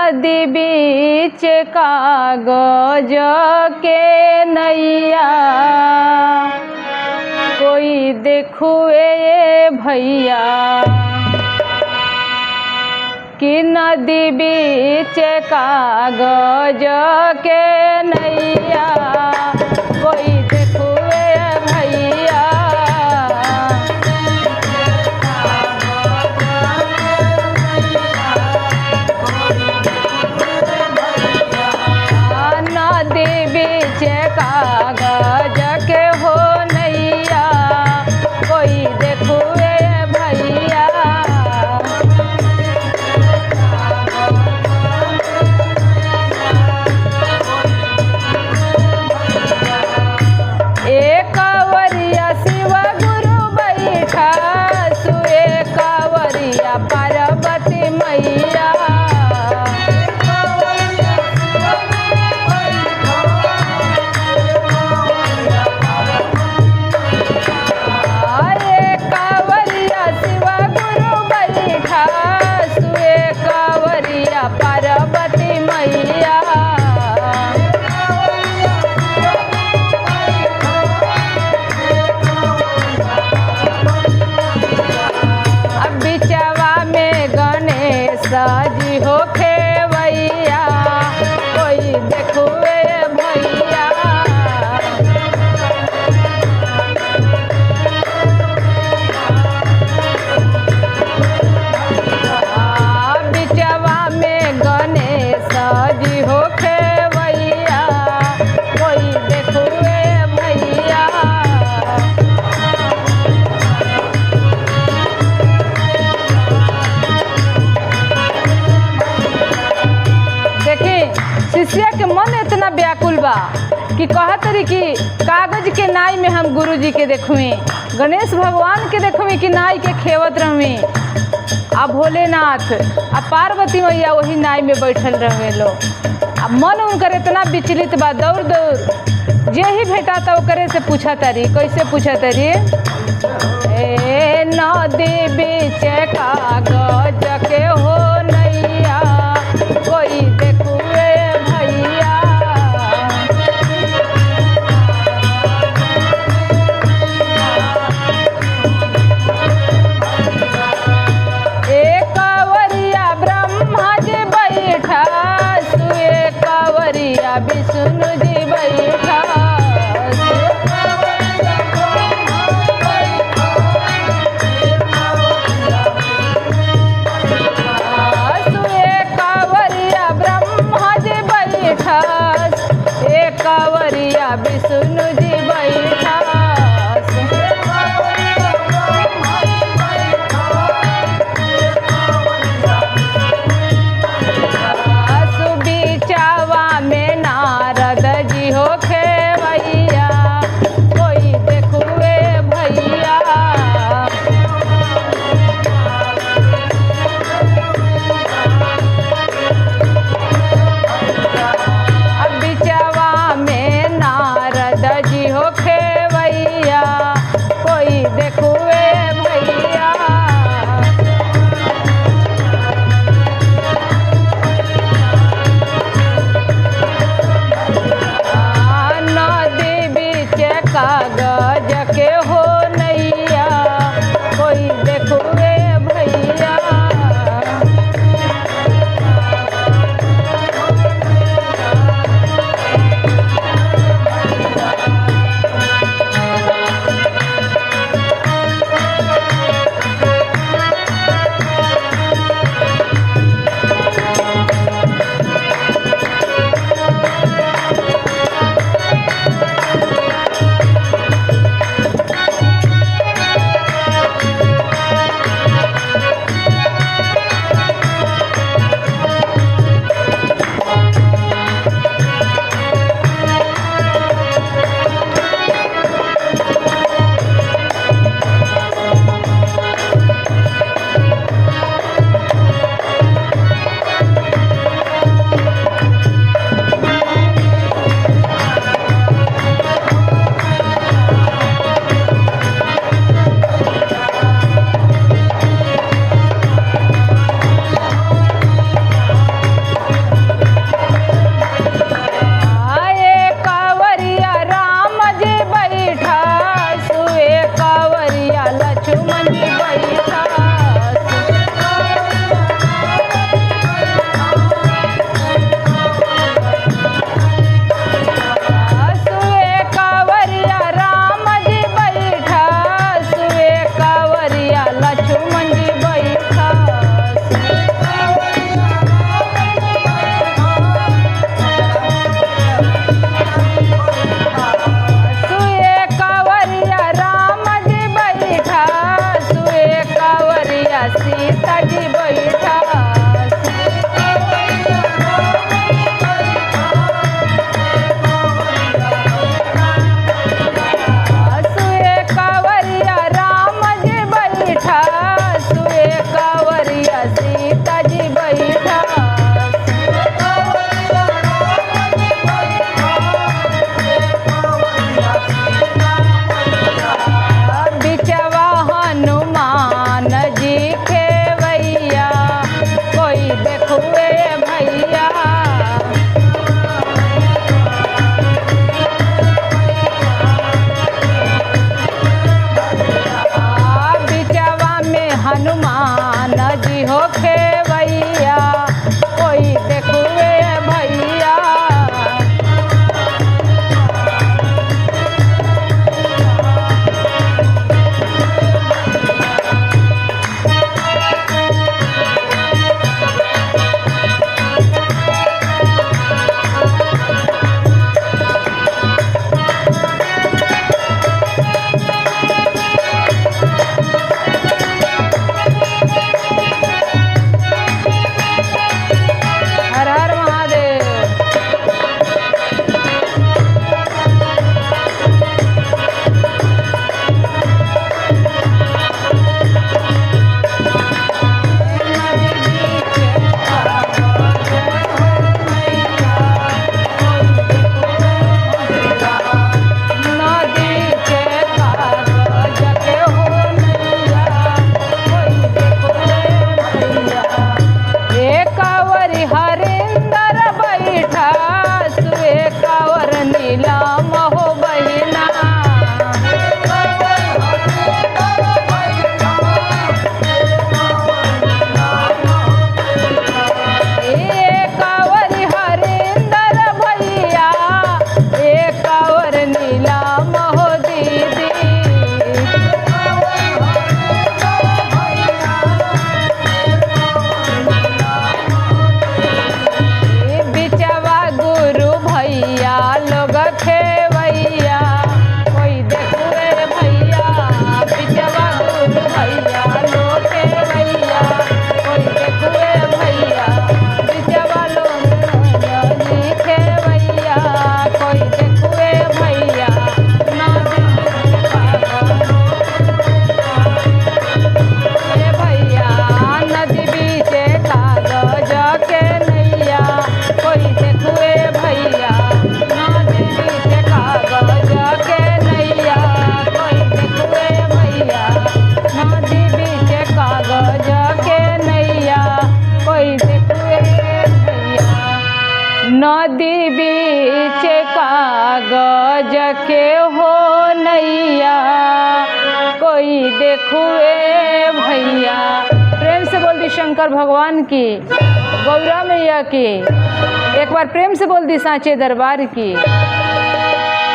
नदी बीच कागज के नैया कोई देखुए भैया कि नदी बीच कागज के नैया कोई देखुए भैया नदी बीच कागज के हो नैया कोई देखुए भैया एक वरिया शिव गुरु बैठा सुए कावरिया पार्वती मैया पार्वती मैया अब बिचवा में गणेश जी हो खेवैया कोई देखुए भैया जी हो खेवैया कोई देखुए भैया देखी शिष्या के मन इतना व्याकुल बा कि कहत रही कि कागज के नाई में हम गुरु जी के देखुई गणेश भगवान के देखुई कि नाई के खेवत रही आ भोलेनाथ आ पार्वती मैया वही नाई में बैठल रहे लो आ मन उनकर इतना विचलित बा दौड़ दौड़ जे ही भेटा था ओकरे से पूछा तारी कैसे पूछा तारी ए नदी बीच कागज के हो नैया कोई देखुए भैया विष्णु जी बैठा सुए कावरिया ब्रह्मा जी बैठा एक कावरिया विष्णु जी बैठा हो खेवैया कोई देखुए भैया अब बिचवा में नारद नदी बीच कागज के हो नैया कोई देखुए भैया। प्रेम से बोल दी शंकर भगवान की, गौरा मैया की। एक बार प्रेम से बोल दी सांचे दरबार की।